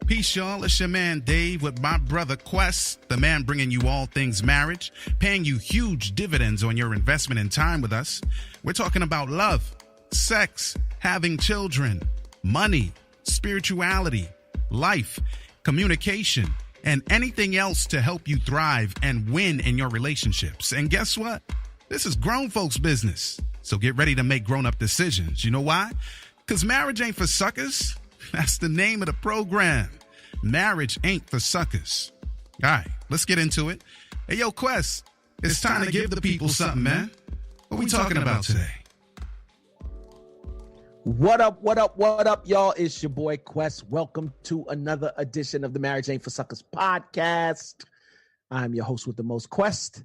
Peace, y'all. It's your man Dave with my brother Quest, the man bringing you all things marriage, paying you huge dividends on your investment in time with us. We're talking about love, sex, having children, money, spirituality, life, communication, and anything else to help you thrive and win in your relationships. And guess what? This is grown folks' business. So get ready to make grown-up decisions. You know why? Because marriage ain't for suckers. That's the name of the program. Marriage ain't for suckers. All right, let's get into it. Hey, yo, Quest, it's time to give the people something, man. What we talking about today? What up, y'all? It's your boy Quest. Welcome to another edition of the Marriage Ain't for Suckers podcast. I'm your host with the most, Quest,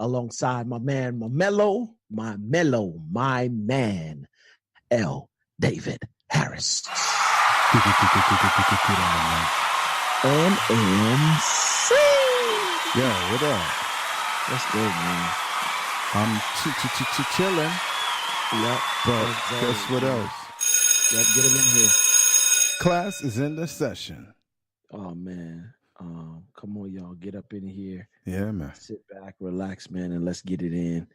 alongside my man, my man, L. David Harris. NMC. Yeah, what up? That's good, man. I'm chilling. Yep. But guess what else? Yep, get him in here. Class is in the session. Oh, man. Come on, y'all. Get up in here. Yeah, man. Sit back, relax, man, and let's get it in.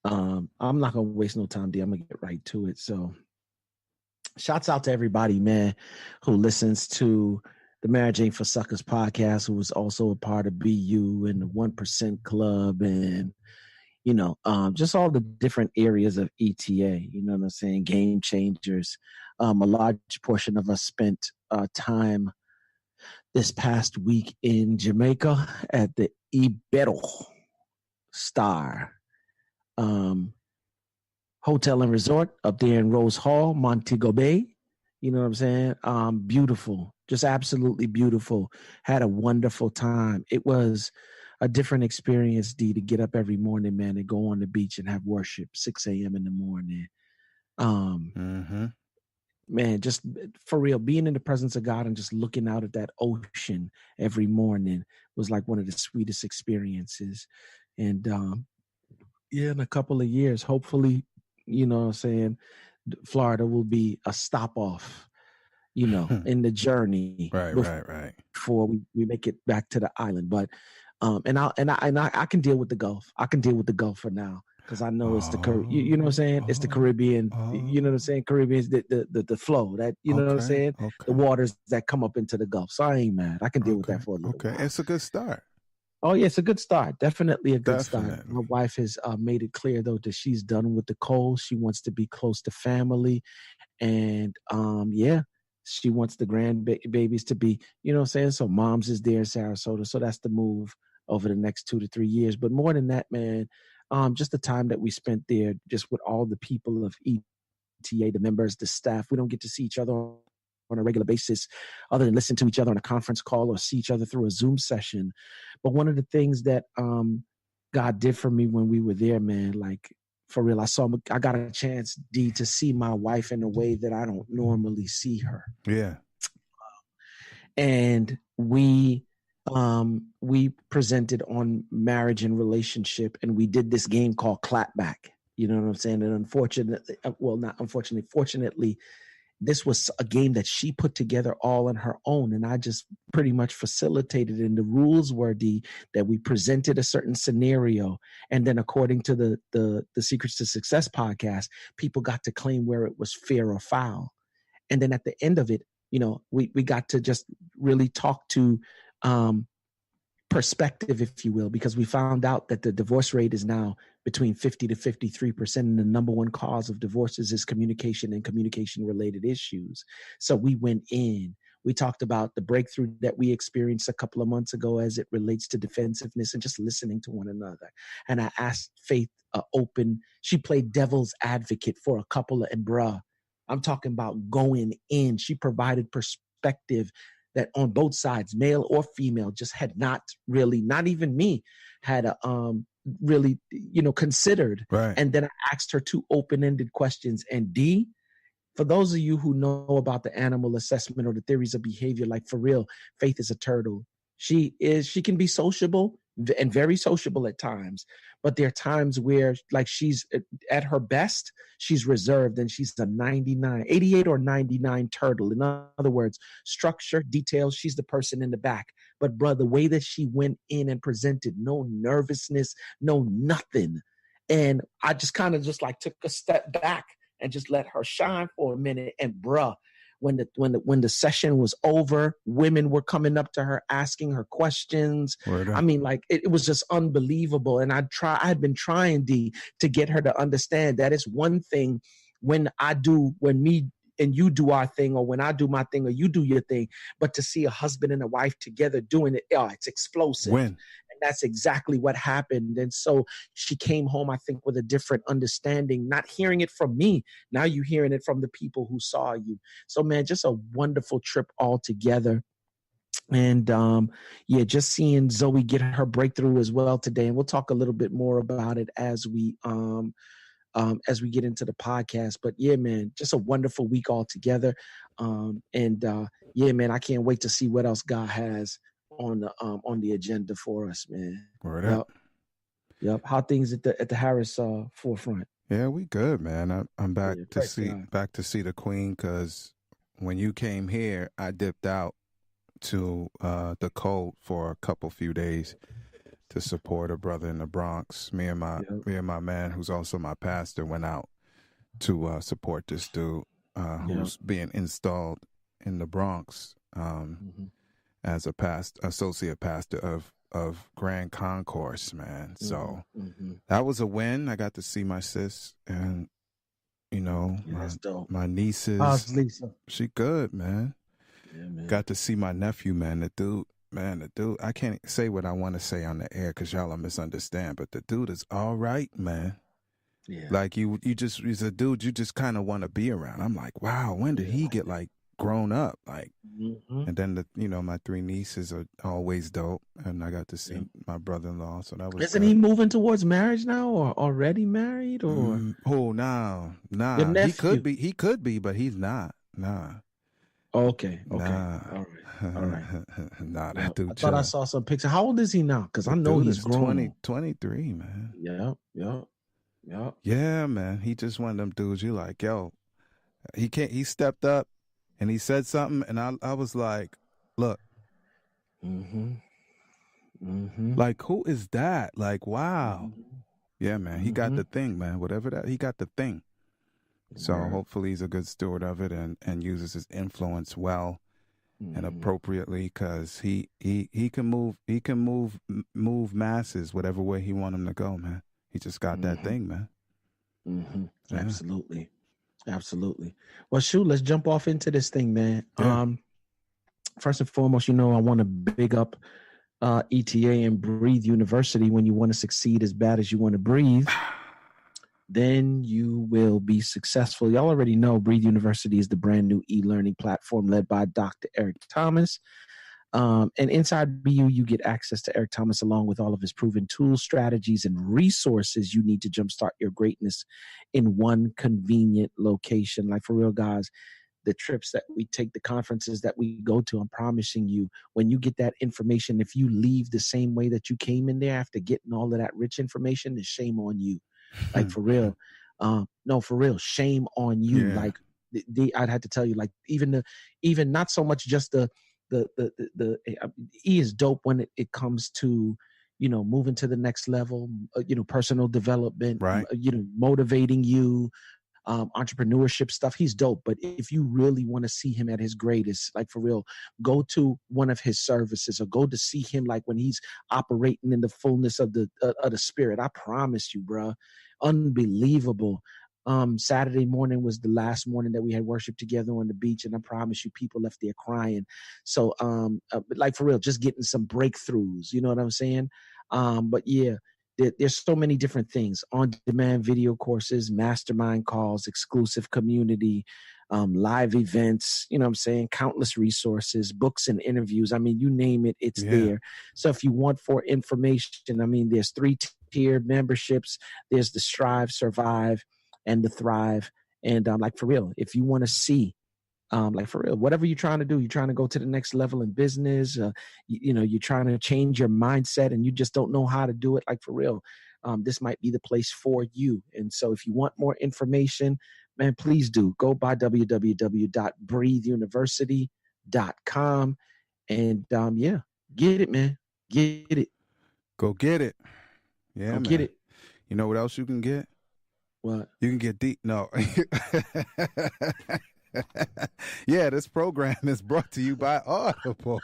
I'm not going to waste no time, D. I'm going to get right to it. So, shouts out to everybody, man, who listens to the Marriage Ain't for Suckers podcast, who was also a part of BU and the 1% Club and, you know, just all the different areas of ETA, you know what I'm saying? Game changers. A large portion of us spent time this past week in Jamaica at the Ibero Star Hotel and Resort up there in Rose Hall, Montego Bay. You know what I'm saying? Beautiful, just absolutely beautiful. Had a wonderful time. It was a different experience, D, to get up every morning, man, and go on the beach and have worship 6 a.m. in the morning. Man, just for real, being in the presence of God and just looking out at that ocean every morning was like one of the sweetest experiences. And yeah, in a couple of years, hopefully, you know what I'm saying, Florida will be a stop off, you know, in the journey. Right. Before we make it back to the island. But and I can deal with the Gulf. I can deal with the Gulf for now because I know it's the you know what I'm saying? It's the Caribbean. You know what I'm saying? Caribbean's the flow that, you know what I'm saying? Okay. The waters that come up into the Gulf. So I ain't mad. I can deal with that for a little while. It's a good start. Oh, yeah, it's a good start. Definitely a good start. My wife has made it clear, though, that she's done with the cold. She wants to be close to family. And, yeah, she wants the grandbabies to be, you know what I'm saying? So Mom's is there in Sarasota. So that's the move over the next 2 to 3 years. But more than that, man, just the time that we spent there, just with all the people of ETA, the members, the staff. We don't get to see each other on a regular basis other than listen to each other on a conference call or see each other through a Zoom session. But one of the things that God did for me when we were there, man, like for real, I got a chance, D, to see my wife in a way that I don't normally see her. Yeah. And we presented on marriage and relationship, and we did this game called Clapback. You know what I'm saying? And fortunately, this was a game that she put together all on her own, and I just pretty much facilitated. And the rules were that we presented a certain scenario, and then according to the Secrets to Success podcast, people got to claim where it was fair or foul. And then at the end of it, you know, we got to just really talk to perspective, if you will, because we found out that the divorce rate is now between 50 to 53%. And the number one cause of divorces is communication and communication related issues. So we went in, we talked about the breakthrough that we experienced a couple of months ago as it relates to defensiveness and just listening to one another. And I asked Faith she played devil's advocate for a couple and I'm talking about going in. She provided perspective that on both sides, male or female, just had not even me, had really, you know, considered. Right. And then I asked her 2 open-ended questions. And D, for those of you who know about the animal assessment or the theories of behavior, like for real, Faith is a turtle. She can be sociable. and very sociable at times. But there are times where, like, she's at her best, she's reserved, and she's a 88 or 99 turtle. In other words, structure, details, she's the person in the back. But, bro, the way that she went in and presented, no nervousness, no nothing. And I just kind of just like took a step back and just let her shine for a minute. And, bruh, when the session was over, women were coming up to her, asking her questions. I mean, like, it was just unbelievable. And I had been trying, D, to get her to understand that it's one thing when me and you do our thing, or when I do my thing or you do your thing, but to see a husband and a wife together doing it, it's explosive. When? That's exactly what happened. And so she came home, I think, with a different understanding, not hearing it from me. Now you're hearing it from the people who saw you. So, man, just a wonderful trip altogether. And just seeing Zoe get her breakthrough as well today. And we'll talk a little bit more about it as we get into the podcast. But yeah, man, just a wonderful week altogether. Man, I can't wait to see what else God has on the agenda for us, man. Word up. Yep. How things at the Harris forefront? Yeah, we good, man. I'm back to see the Queen, because when you came here, I dipped out to the Code for a few days to support a brother in the Bronx. Me and my man, who's also my pastor, went out to support this dude who's being installed in the Bronx. As a associate pastor of Grand Concourse, man. So that was a win. I got to see my sis and, my nieces. How's Lisa? She good, man. Yeah, man. Got to see my nephew, man. The dude, I can't say what I want to say on the air because y'all will misunderstand, but the dude is all right, man. Yeah. Like he's a dude you just kind of want to be around. I'm like, wow, when did he get like grown up, like, and then my three nieces are always dope, and I got to see my brother-in-law, so that was. Isn't he moving towards marriage now, or already married, or? No. He could be, but he's not. Nah. Okay. Nah. All right. Nah, that dude. I thought I saw some picture. How old is he now? Because I know he's grown. 23, man. Yeah. Yeah, man. He just one of them dudes. You like, yo, he stepped up. And he said something, and I was like, look. Like, who is that? Like, wow. Yeah, man. He got the thing, man. Whatever that, he got the thing. So hopefully he's a good steward of it and uses his influence well and appropriately, because he can move masses whatever way he want him to go, man. He just got that thing, man. Yeah. Absolutely. Well, shoot, let's jump off into this thing, man. Yeah. First and foremost, I want to big up ETA and Breathe University. When you want to succeed as bad as you want to breathe, then you will be successful. Y'all already know Breathe University is the brand new e-learning platform led by Dr. Eric Thomas. And inside BU, you get access to Eric Thomas along with all of his proven tools, strategies, and resources you need to jumpstart your greatness in one convenient location. Like, for real, guys, the trips that we take, the conferences that we go to, I'm promising you, when you get that information, if you leave the same way that you came in there after getting all of that rich information, then shame on you. Like, for real. No, for real, shame on you. Yeah. Like, I'd have to tell you, like, even not so much just the E is dope when it comes to, moving to the next level, personal development, right. Motivating you, entrepreneurship stuff. He's dope. But if you really want to see him at his greatest, like, for real, go to one of his services or go to see him like when he's operating in the fullness of the spirit. I promise you, bro, unbelievable. Saturday morning was the last morning that we had worship together on the beach, and I promise you, people left there crying. So, like, for real, just getting some breakthroughs. You know what I'm saying? But yeah, there's so many different things: on-demand video courses, mastermind calls, exclusive community, live events. You know what I'm saying? Countless resources, books and interviews. I mean, you name it, it's there. So if you want for information, I mean, there's 3-tier memberships. There's the Strive, Survive, and the Thrive. And like, for real, if you want to see Like for real, whatever you're trying to do, you're trying to go to the next level in business, you're trying to change your mindset and you just don't know how to do it. Like for real, this might be the place for you. And so if you want more information, man, please do go by www.breatheuniversity.com and get it, man. Get it. Go get it. Yeah, man. Get it. You know what else you can get? What? You can get deep. No. Yeah, this program is brought to you by Audible.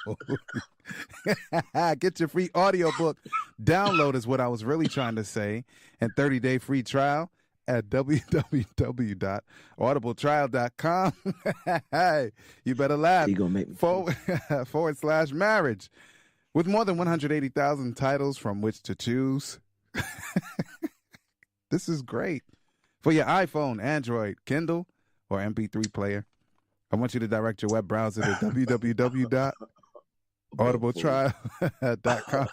Get your free audiobook download is what I was really trying to say, and 30-day free trial at www.audibletrial.com. Hey, you better laugh. You gonna make me /marriage. With more than 180,000 titles from which to choose. This is great. For your iPhone, Android, Kindle, or MP3 player, I want you to direct your web browser to www.audibletrial.com.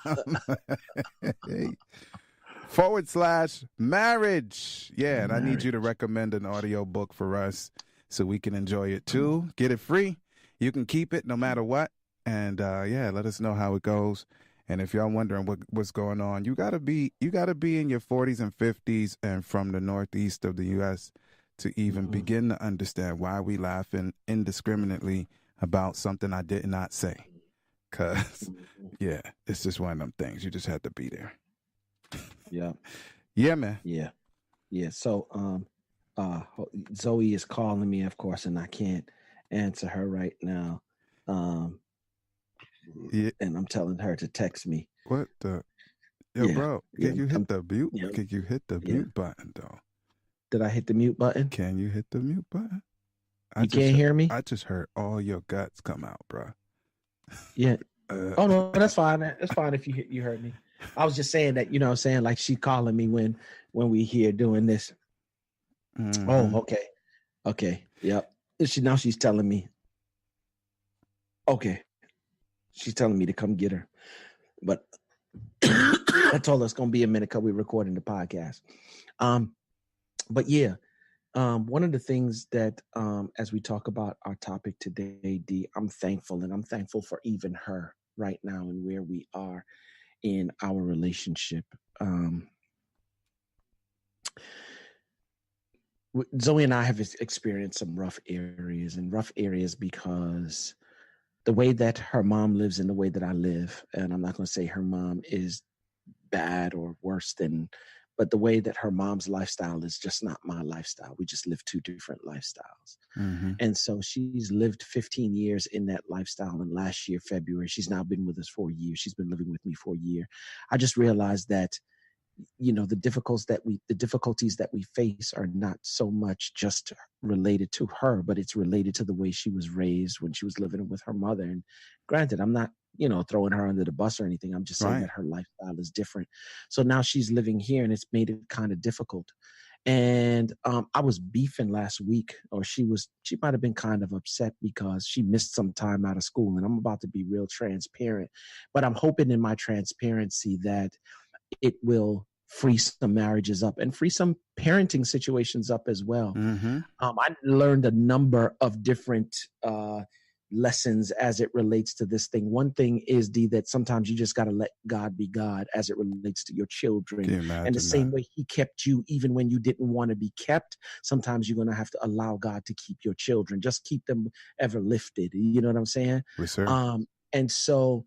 /marriage. Yeah, and I need you to recommend an audio book for us so we can enjoy it too. Get it free. You can keep it no matter what. And let us know how it goes. And if y'all wondering what's going on, you gotta be in your 40s and 50s and from the Northeast of the U.S. to even begin to understand why we laughing indiscriminately about something I did not say. Cause it's just one of them things. You just have to be there. Yeah. Yeah, man. Yeah. Yeah. So Zoe is calling me, of course, and I can't answer her right now. Yeah. And I'm telling her to text me. What the? Yo, bro, can you hit the mute? Yeah. Can you hit the mute button, though? Did I hit the mute button? Can you hit the mute button? You can't hear me? I just heard all your guts come out, bro. Yeah. Oh, no, that's fine. That's fine if you heard me. I was just saying that, like she calling me when we here doing this. Mm-hmm. Oh, okay. Okay. Yep. Now she's telling me. Okay. She's telling me to come get her. But I told her it's going to be a minute because we're recording the podcast. But yeah, one of the things that as we talk about our topic today, D, I'm thankful. And I'm thankful for even her right now and where we are in our relationship. Zoe and I have experienced some rough areas because the way that her mom lives and the way that I live, and I'm not going to say her mom is bad or worse than, but the way that her mom's lifestyle is just not my lifestyle. We just live two different lifestyles. Mm-hmm. And so she's lived 15 years in that lifestyle. And last year, February, she's now been with us for a year. She's been living with me for a year. I just realized that, the difficulties that we face are not so much just related to her, but it's related to the way she was raised when she was living with her mother. And granted, I'm not, throwing her under the bus or anything. I'm just saying that her lifestyle is different. So now she's living here and it's made it kind of difficult. And I was beefing last week, or she might've been kind of upset because she missed some time out of school. And I'm about to be real transparent, but I'm hoping in my transparency that it will free some marriages up and free some parenting situations up as well. Mm-hmm. I learned a number of different lessons as it relates to this thing. One thing is, D, that sometimes you just got to let God be God as it relates to your children. And the same way he kept you even when you didn't want to be kept, sometimes you're going to have to allow God to keep your children. Just keep them ever lifted. You know what I'm saying? Yes, sir. And so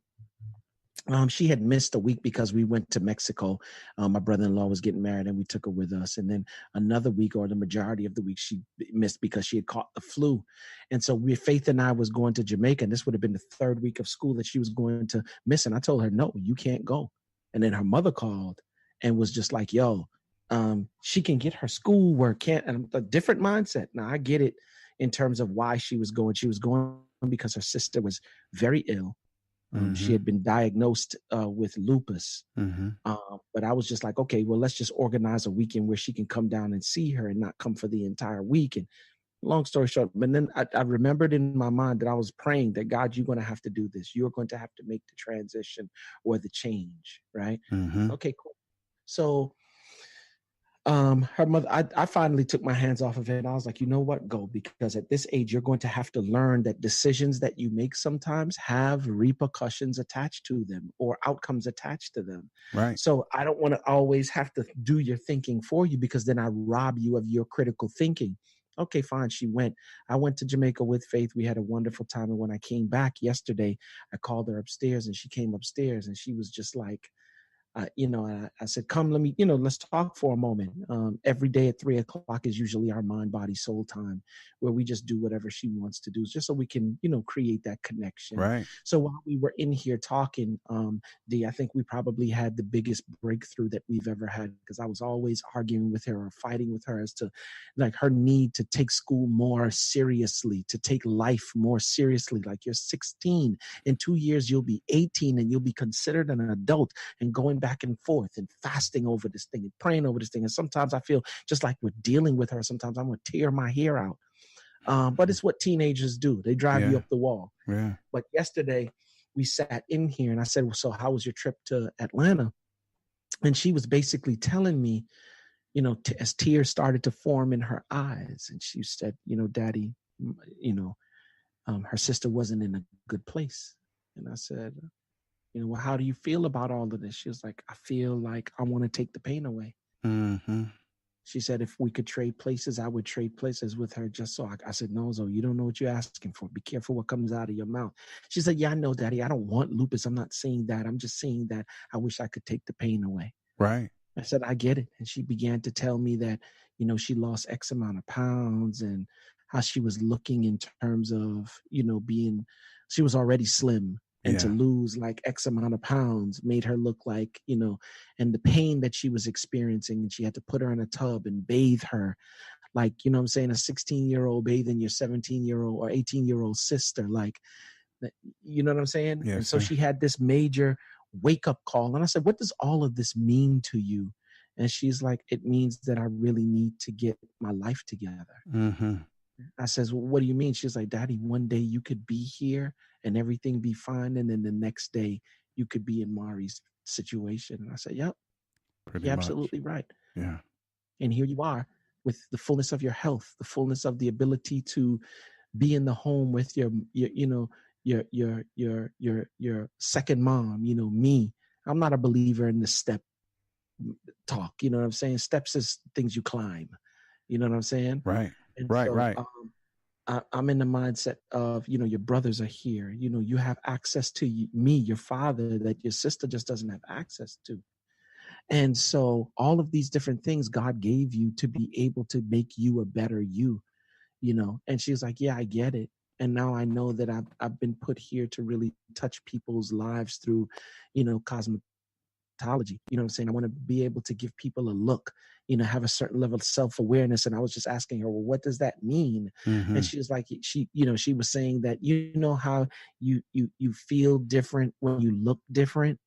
she had missed a week because we went to Mexico. My brother-in-law was getting married and we took her with us. And then another week, or the majority of the week, she missed because she had caught the flu. And so Faith and I was going to Jamaica, and this would have been the third week of school that she was going to miss. And I told her, no, you can't go. And then her mother called and was just like, yo, she can get her schoolwork. And a different mindset. Now I get it in terms of why she was going. She was going because her sister was very ill. Mm-hmm. She had been diagnosed with lupus. Mm-hmm. But I was just like, okay, well, let's just organize a weekend where she can come down and see her and not come for the entire week. And long story short, but then I remembered in my mind that I was praying that, God, you're going to have to do this. You're going to have to make the transition or the change, right? Mm-hmm. Okay, cool. So Her mother, I finally took my hands off of it, and I was like, you know what, go, because at this age, you're going to have to learn that decisions that you make sometimes have repercussions attached to them or outcomes attached to them. Right. So I don't want to always have to do your thinking for you, because then I rob you of your critical thinking. Okay, fine. She went. I went to Jamaica with Faith. We had a wonderful time. And when I came back yesterday, I called her upstairs, and she came upstairs, and she was just like, I said, come, let me, let's talk for a moment. Every day at 3:00 is usually our mind, body, soul time, where we just do whatever she wants to do, just so we can, create that connection. Right. So while we were in here talking, D, I think we probably had the biggest breakthrough that we've ever had, because I was always arguing with her or fighting with her as to like her need to take school more seriously, to take life more seriously. Like, you're 16, in 2 years, you'll be 18, and you'll be considered an adult, and going back and forth and fasting over this thing and praying over this thing. And sometimes I feel just like we're dealing with her. Sometimes I'm going to tear my hair out. But it's what teenagers do. They drive you up the wall. Yeah. But yesterday we sat in here, and I said, well, so how was your trip to Atlanta? And she was basically telling me, as tears started to form in her eyes. And she said, Daddy, her sister wasn't in a good place. And I said, well, how do you feel about all of this? She was like, I feel like I want to take the pain away. Mm-hmm. She said, if we could trade places, I would trade places with her just so I said, no, Zoe, you don't know what you're asking for. Be careful what comes out of your mouth. She said, yeah, I know, Daddy. I don't want lupus. I'm not saying that. I'm just saying that I wish I could take the pain away. Right. I said, I get it. And she began to tell me that, she lost X amount of pounds, and how she was looking in terms of, she was already slim. And to lose like X amount of pounds made her look like, and the pain that she was experiencing, and she had to put her in a tub and bathe her. Like, a 16-year-old bathing your 17-year-old or 18-year-old sister. Like, you know what I'm saying? Yes, and so she had this major wake up call. And I said, what does all of this mean to you? And she's like, it means that I really need to get my life together. Mm-hmm. I says, well, what do you mean? She's like, Daddy, one day you could be here and everything be fine, and then the next day you could be in Mari's situation. And I said, yep, you're absolutely right. Yeah. And here you are with the fullness of your health, the fullness of the ability to be in the home with your second mom, me. I'm not a believer in the step talk. You know what I'm saying? Steps is things you climb. You know what I'm saying? Right. And right. I'm in the mindset of, your brothers are here. You have access to me, your father, that your sister just doesn't have access to. And so all of these different things God gave you to be able to make you a better you, And she's like, yeah, I get it. And now I know that I've been put here to really touch people's lives through, cosmetology. You know what I'm saying? I want to be able to give people a look, have a certain level of self-awareness. And I was just asking her, well, what does that mean? Mm-hmm. And she was like, she was saying that, how you feel different when you look different.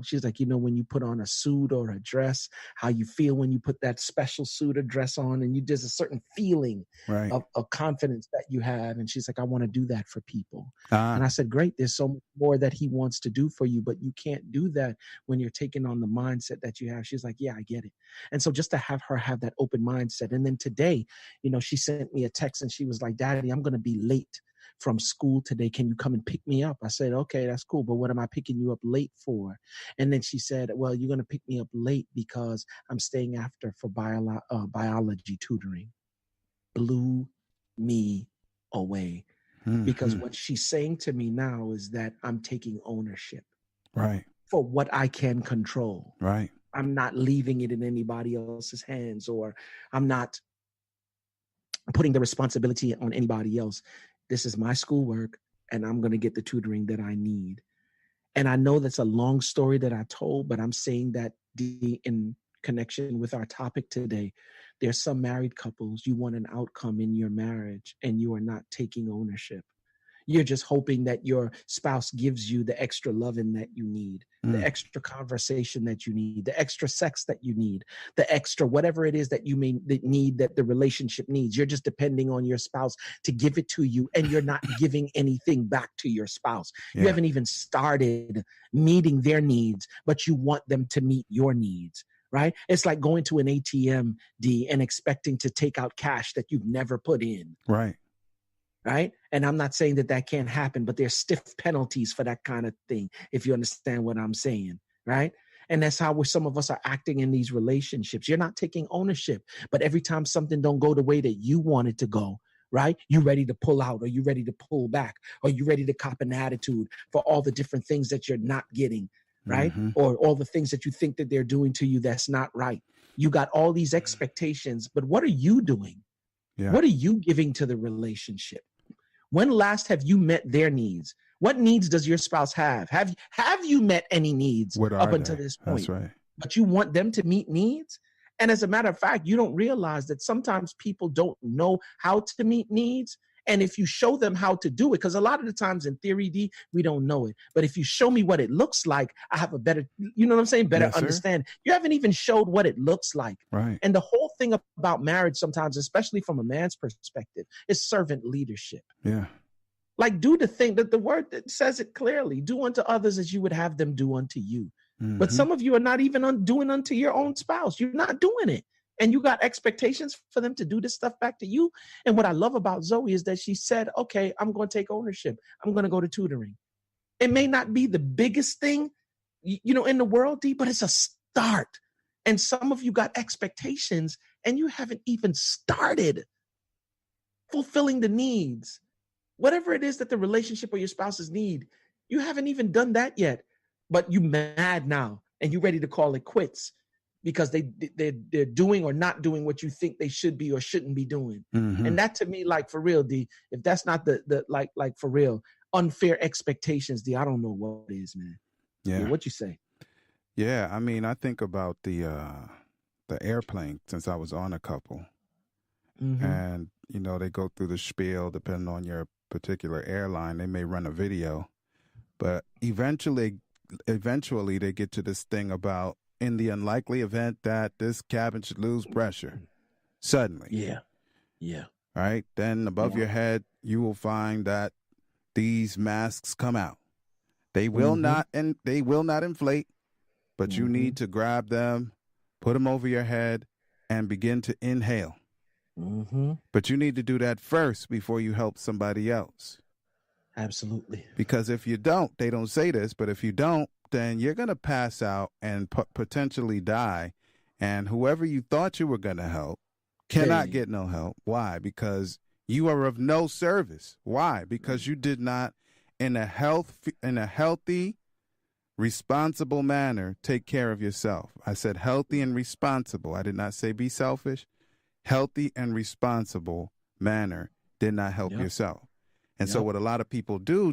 She's like, when you put on a suit or a dress, how you feel when you put that special suit or dress on, and there's a certain feeling of confidence that you have. And she's like, I want to do that for people. And I said, great. There's so much more that he wants to do for you, but you can't do that when you're taking on the mindset that you have. She's like, yeah, I get it. And so just to have her have that open mindset. And then today, she sent me a text and she was like, Daddy, I'm going to be late from school today. Can you come and pick me up? I said, okay, that's cool. But what am I picking you up late for? And then she said, well, you're going to pick me up late because I'm staying after for biology tutoring. Blew me away. Mm-hmm. Because what she's saying to me now is that I'm taking ownership. Right. For what I can control. Right. I'm not leaving it in anybody else's hands, or I'm not putting the responsibility on anybody else. This is my schoolwork, and I'm going to get the tutoring that I need. And I know that's a long story that I told, but I'm saying that in connection with our topic today, there's some married couples, you want an outcome in your marriage, and you are not taking ownership. You're just hoping that your spouse gives you the extra loving that you need, the extra conversation that you need, the extra sex that you need, the extra whatever it is that you need that the relationship needs. You're just depending on your spouse to give it to you, and you're not giving anything back to your spouse. Yeah. You haven't even started meeting their needs, but you want them to meet your needs. right? It's like going to an ATM, D, and expecting to take out cash that you've never put in. Right. Right. And I'm not saying that that can't happen, but there's stiff penalties for that kind of thing, if you understand what I'm saying. Right. And that's how some of us are acting in these relationships. You're not taking ownership, but every time something don't go the way that you want it to go, right, you ready to pull out, or you ready to pull back, or you ready to cop an attitude for all the different things that you're not getting, right? Mm-hmm. Or all the things that you think that they're doing to you that's not right. You got all these expectations, but what are you doing? Yeah. What are you giving to the relationship? When last have you met their needs? What needs does your spouse have? Have you met any needs up until this point? That's right. But you want them to meet needs? And as a matter of fact, you don't realize that sometimes people don't know how to meet needs. And if you show them how to do it, because a lot of the times in theory, D, we don't know it. But if you show me what it looks like, I have a better, you know what I'm saying? Better understand. You haven't even showed what it looks like. Right. And the whole thing about marriage sometimes, especially from a man's perspective, is servant leadership. Yeah. Like, do the thing that the word that says it clearly. Do unto others as you would have them do unto you. Mm-hmm. But some of you are not even doing unto your own spouse. You're not doing it. And you got expectations for them to do this stuff back to you. And what I love about Zoe is that she said, okay, I'm going to take ownership. I'm going to go to tutoring. It may not be the biggest thing, you know, in the world, D, but it's a start. And some of you got expectations and you haven't even started fulfilling the needs. Whatever it is that the relationship or your spouses need, you haven't even done that yet. But you mad now and you ready to call it quits because they're doing or not doing what you think they should be or shouldn't be doing. Mm-hmm. And that to me, like for real, D, if that's not the like for real, unfair expectations, D, I don't know what it is, man. Yeah. What you say? Yeah, I mean, I think about the airplane since I was on a couple. Mm-hmm. And, you know, they go through the spiel depending on your particular airline. They may run a video, but eventually they get to this thing about in the unlikely event that this cabin should lose pressure suddenly. Yeah. Right? Then above your head, you will find that these masks come out. They will not, and they will not inflate, but you need to grab them, put them over your head, and begin to inhale. Mm-hmm. But you need to do that first before you help somebody else. Absolutely. Because if you don't, they don't say this, but if you don't, then you're going to pass out and potentially die. And whoever you thought you were going to help cannot get no help. Why? Because you are of no service. Why? Because you did not, in a healthy, responsible manner, take care of yourself. I said healthy and responsible. I did not say be selfish. Healthy and responsible manner did not help yourself. And so what a lot of people do,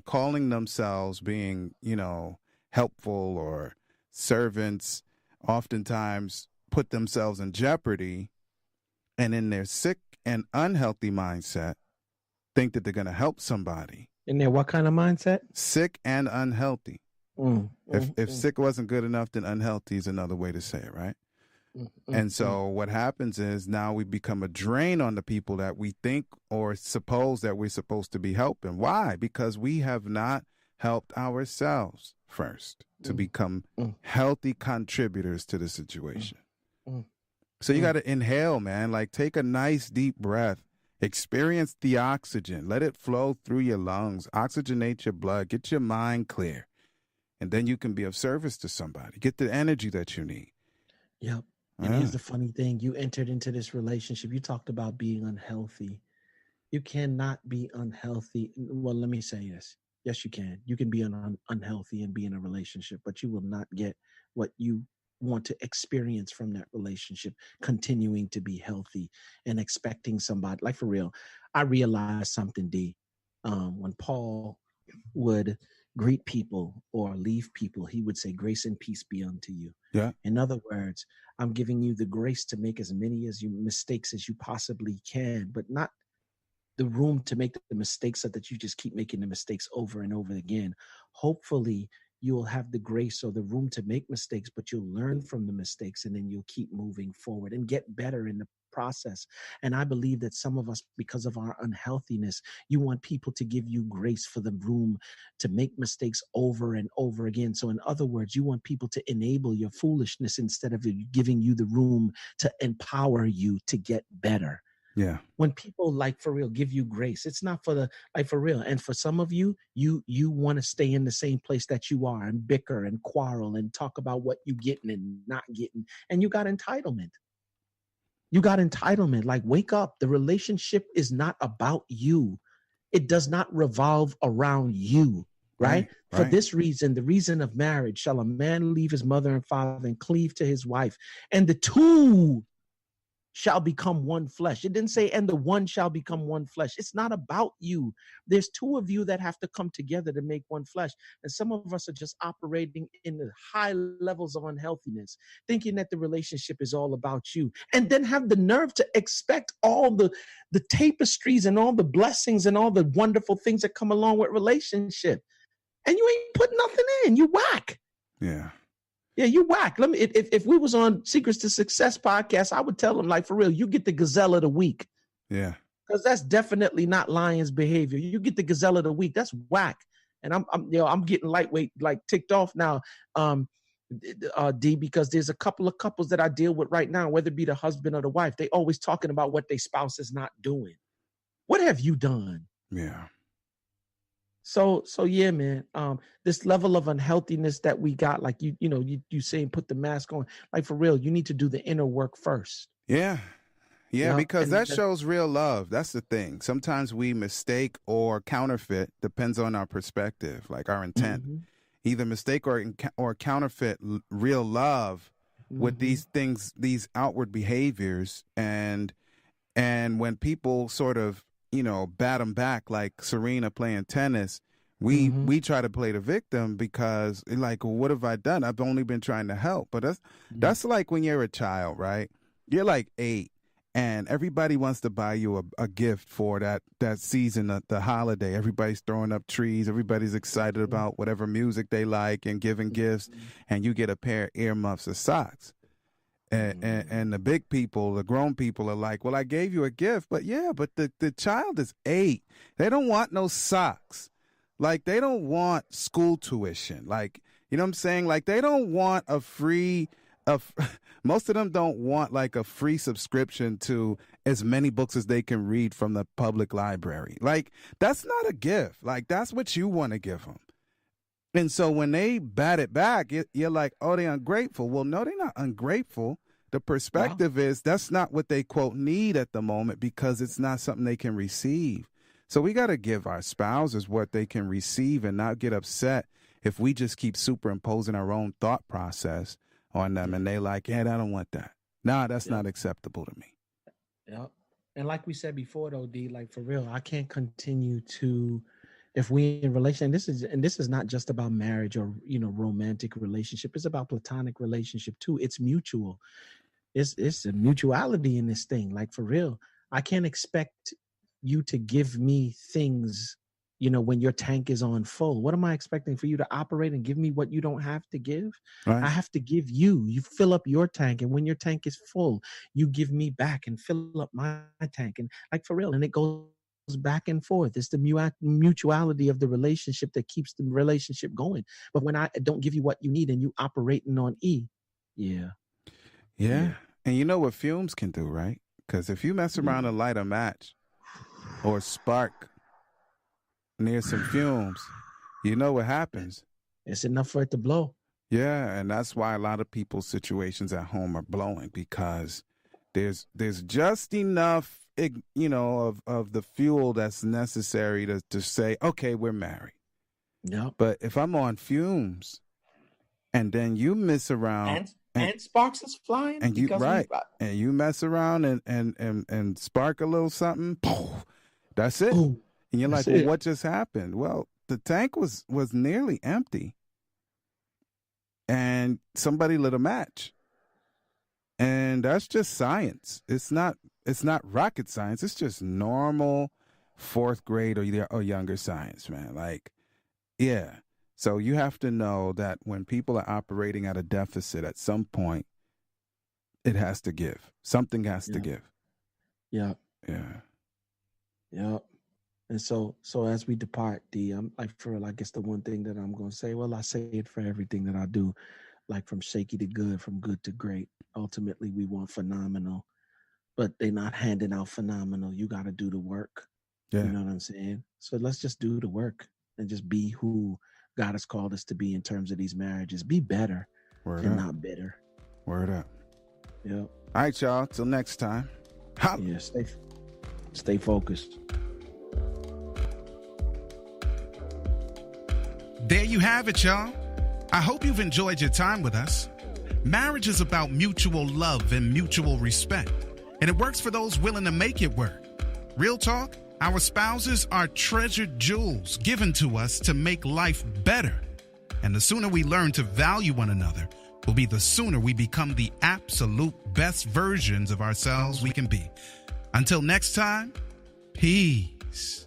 calling themselves being, you know, helpful or servants, oftentimes put themselves in jeopardy, and in their sick and unhealthy mindset, think that they're going to help somebody. In their what kind of mindset? Sick and unhealthy. If sick wasn't good enough, then unhealthy is another way to say it, right? And so what happens is now we become a drain on the people that we think or suppose that we're supposed to be helping. Why? Because we have not helped ourselves first to become healthy contributors to the situation. So you got to inhale, man. Like take a nice deep breath, experience the oxygen, let it flow through your lungs, oxygenate your blood, get your mind clear. And then you can be of service to somebody. Get the energy that you need. Yep. And here's the funny thing. You entered into this relationship. You talked about being unhealthy. You cannot be unhealthy. Well, let me say this. Yes, you can. You can be unhealthy and be in a relationship, but you will not get what you want to experience from that relationship, continuing to be healthy and expecting somebody. Like for real, I realized something, D. When Paul would greet people or leave people, he would say, grace and peace be unto you. Yeah. In other words, I'm giving you the grace to make as many mistakes as you possibly can, but not the room to make the mistakes so that you just keep making the mistakes over and over again. Hopefully you'll have the grace or the room to make mistakes, but you'll learn from the mistakes and then you'll keep moving forward and get better in the process. And I believe that some of us, because of our unhealthiness, you want people to give you grace for the room to make mistakes over and over again. So in other words, you want people to enable your foolishness instead of giving you the room to empower you to get better. Yeah. When people, like, for real, give you grace, it's not for the, like, for real. And for some of you, you want to stay in the same place that you are and bicker and quarrel and talk about what you getting and not getting. And you got entitlement. You got entitlement. Like, wake up. The relationship is not about you. It does not revolve around you. Right? For this reason, the reason of marriage, shall a man leave his mother and father and cleave to his wife, and the two shall become one flesh. It didn't say, and the one shall become one flesh. It's not about you. There's two of you that have to come together to make one flesh. And some of us are just operating in the high levels of unhealthiness, thinking that the relationship is all about you, and then have the nerve to expect all the tapestries and all the blessings and all the wonderful things that come along with relationship. And you ain't put nothing in. You whack. Yeah. Yeah, you whack. Let me. If we was on Secrets to Success podcast, I would tell them, like, for real, you get the gazelle of the week. Yeah, because that's definitely not lion's behavior. You get the gazelle of the week. That's whack. And I'm getting lightweight, like, ticked off now, D, because there's a couple of couples that I deal with right now, whether it be the husband or the wife. They always talking about what their spouse is not doing. What have you done? Yeah. So yeah, man. This level of unhealthiness that we got, like you saying, put the mask on. Like, for real, you need to do the inner work first. Yeah, because that shows real love. That's the thing. Sometimes we mistake or counterfeit, depends on our perspective, like our intent. Mm-hmm. Either mistake or counterfeit real love with these things, these outward behaviors, and when people sort of bat them back, like Serena playing tennis, we try to play the victim because, like, well, what have I done? I've only been trying to help. But that's like when you're a child, right? You're like 8, and everybody wants to buy you a gift for that season, the holiday. Everybody's throwing up trees. Everybody's excited about whatever music they like and giving gifts, and you get a pair of earmuffs or socks. And the big people, the grown people, are like, well, I gave you a gift, but the child is 8. They don't want no socks. Like, they don't want school tuition. Like, you know what I'm saying? Like, they don't want most of them don't want, like, a free subscription to as many books as they can read from the public library. Like, that's not a gift. Like, that's what you want to give them. And so when they bat it back, you're like, oh, they're ungrateful. Well, no, they're not ungrateful. The perspective is that's not what they, quote, need at the moment, because it's not something they can receive. So we got to give our spouses what they can receive and not get upset if we just keep superimposing our own thought process on them and they like, yeah, I don't want that. Nah, that's not acceptable to me. Yeah. And like we said before, though, D, like, for real, I can't continue to, if we in relation, and this is not just about marriage or, romantic relationship. It's about platonic relationship too. It's mutual. It's a mutuality in this thing. Like, for real, I can't expect you to give me things, when your tank is on full. What am I expecting for you to operate and give me what you don't have to give? Right. I have to give you. You fill up your tank, and when your tank is full, you give me back and fill up my tank. And, like, for real, and it goes back and forth. It's the mutuality of the relationship that keeps the relationship going. But when I don't give you what you need and you operating on E, yeah. And you know what fumes can do, right? Because if you mess around and light a match or spark near some fumes, you know what happens. It's enough for it to blow. Yeah, and that's why a lot of people's situations at home are blowing, because there's just enough, of the fuel that's necessary to say, okay, we're married. Yeah. But if I'm on fumes and then you mess around and sparks is flying, and and you mess around and spark a little something, that's it. Boom. And you're like, well, what just happened? Well, the tank was nearly empty, and somebody lit a match. And that's just science. It's not rocket science. It's just normal 4th grade or younger science, man. Like, yeah. So you have to know that when people are operating at a deficit, at some point, it has to give. Something has to give. Yeah. Yeah. Yep. And so as we depart, D, I'm like, for real, I guess the one thing that I'm going to say, well, I say it for everything that I do, like from shaky to good, from good to great. Ultimately, we want phenomenal, but they're not handing out phenomenal. You got to do the work. Yeah. You know what I'm saying? So let's just do the work and just be who God has called us to be in terms of these marriages. Be better and not bitter. Word up. Yep. All right, y'all. Till next time. Yeah, stay focused. There you have it, y'all. I hope you've enjoyed your time with us. Marriage is about mutual love and mutual respect, and it works for those willing to make it work. Real talk, our spouses are treasured jewels given to us to make life better. And the sooner we learn to value one another will be the sooner we become the absolute best versions of ourselves we can be. Until next time, peace.